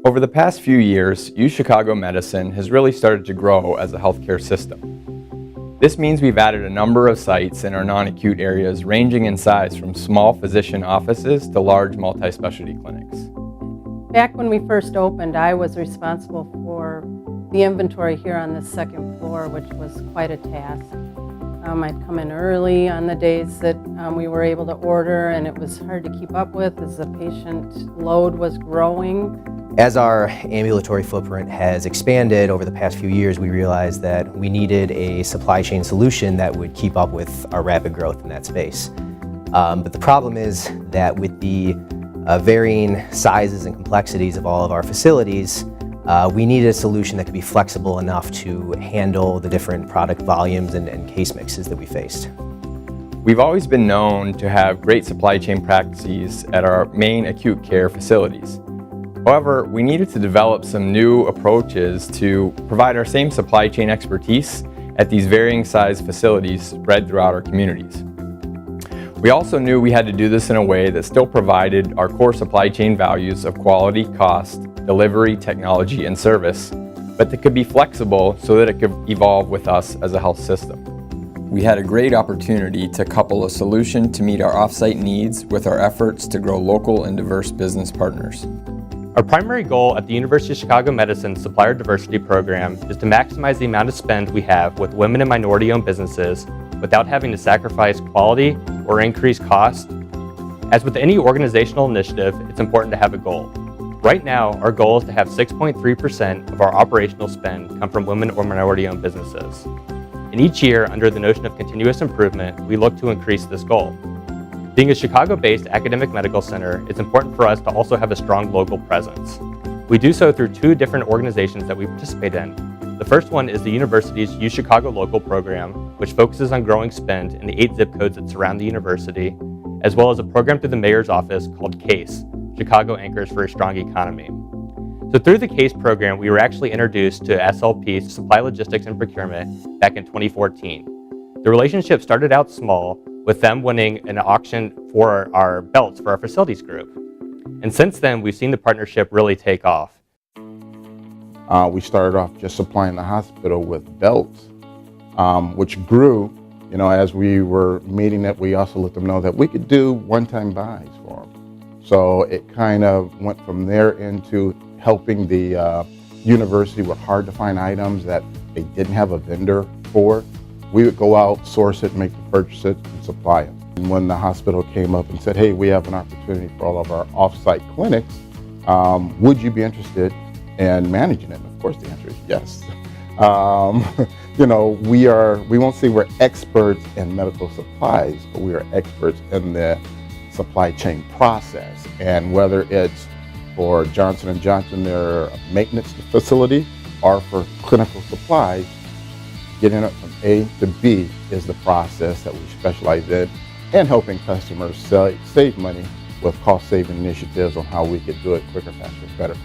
Over the past few years, UChicago medicine has really started to grow as a healthcare system. This means we've added a number of sites in our non-acute areas ranging in size from small physician offices to large multi-specialty clinics. Back when we first opened, I was responsible for the inventory here on the second floor, which was quite a task. I'd come in early on the days that we were able to order, and it was hard to keep up with as the patient load was growing. As our ambulatory footprint has expanded over the past few years, we realized that we needed a supply chain solution that would keep up with our rapid growth in that space. But the problem is that with the varying sizes and complexities of all of our facilities, we needed a solution that could be flexible enough to handle the different product volumes and case mixes that we faced. We've always been known to have great supply chain practices at our main acute care facilities. However, we needed to develop some new approaches to provide our same supply chain expertise at these varying size facilities spread throughout our communities. We also knew we had to do this in a way that still provided our core supply chain values of quality, cost, delivery, technology, and service, but that could be flexible so that it could evolve with us as a health system. We had a great opportunity to couple a solution to meet our off-site needs with our efforts to grow local and diverse business partners. Our primary goal at the University of Chicago Medicine's Supplier Diversity Program is to maximize the amount of spend we have with women and minority-owned businesses without having to sacrifice quality or increase cost. As with any organizational initiative, it's important to have a goal. Right now, our goal is to have 6.3% of our operational spend come from women or minority-owned businesses. And each year, under the notion of continuous improvement, we look to increase this goal. Being a Chicago-based academic medical center, it's important for us to also have a strong local presence. We do so through two different organizations that we participate in. The first one is the university's UChicago Local program, which focuses on growing spend in the 8 zip codes that surround the university, as well as a program through the mayor's office called CASE, Chicago Anchors for a Strong Economy. So through the CASE program, we were actually introduced to SLP, Supply Logistics and Procurement, back in 2014. The relationship started out small, with them winning an auction for our belts for our facilities group. And since then, we've seen the partnership really take off. We started off just supplying the hospital with belts, which grew. As we were meeting it, we also let them know that we could do one-time buys for them. So it kind of went from there into helping the university with hard-to-find items that they didn't have a vendor for. We would go out, source it, make the purchases, and supply it. And when the hospital came up and said, hey, we have an opportunity for all of our off-site clinics, would you be interested in managing it? And of course, the answer is yes. We won't say we're experts in medical supplies, but we are experts in the supply chain process. And whether it's for Johnson & Johnson, their maintenance facility, or for clinical supplies, getting it from A to B is the process that we specialize in, and helping customers save money with cost-saving initiatives on how we could do it quicker, faster, better for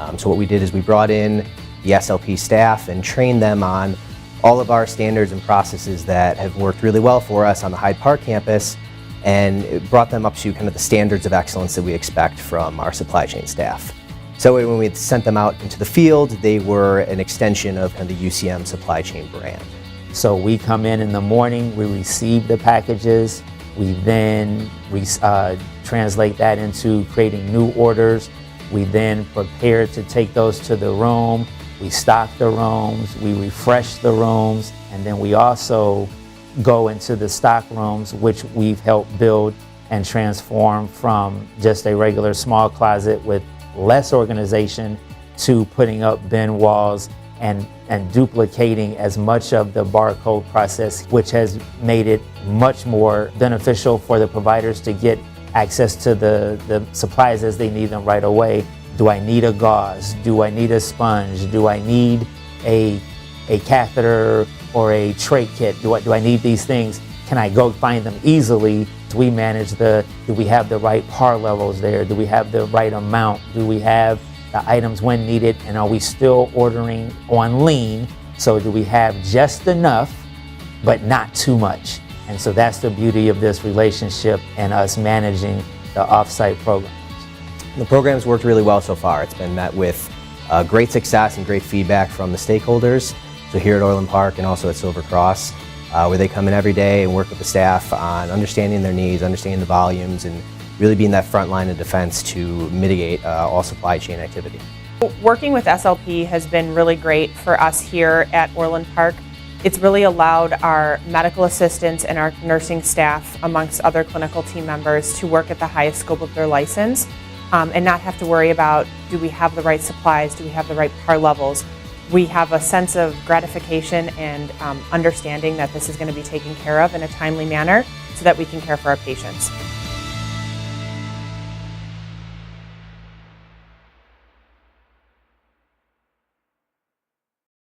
them. So what we did is we brought in the SLP staff and trained them on all of our standards and processes that have worked really well for us on the Hyde Park campus, and it brought them up to kind of the standards of excellence that we expect from our supply chain staff. So when we sent them out into the field, they were an extension of kind of the UCM supply chain brand. So we come in the morning, we receive the packages, we then translate that into creating new orders. We then prepare to take those to the room. We stock the rooms, we refresh the rooms, and then we also go into the stock rooms, which we've helped build and transform from just a regular small closet with less organization to putting up bin walls and duplicating as much of the barcode process, which has made it much more beneficial for the providers to get access to the supplies as they need them right away. Do I need a gauze? Do I need a sponge? Do I need a catheter or a tray kit? Do I need these things? Can I go find them easily? Do we manage do we have the right par levels there? Do we have the right amount? Do we have the items when needed? And are we still ordering on lean? So do we have just enough, but not too much? And so that's the beauty of this relationship and us managing the off-site programs. The program's worked really well so far. It's been met with great success and great feedback from the stakeholders. So here at Orland Park and also at Silver Cross, where they come in every day and work with the staff on understanding their needs, understanding the volumes, and really being that front line of defense to mitigate all supply chain activity. Working with SLP has been really great for us here at Orland Park. It's really allowed our medical assistants and our nursing staff, amongst other clinical team members, to work at the highest scope of their license and not have to worry about, do we have the right supplies, do we have the right par levels. We have a sense of gratification and understanding that this is going to be taken care of in a timely manner so that we can care for our patients.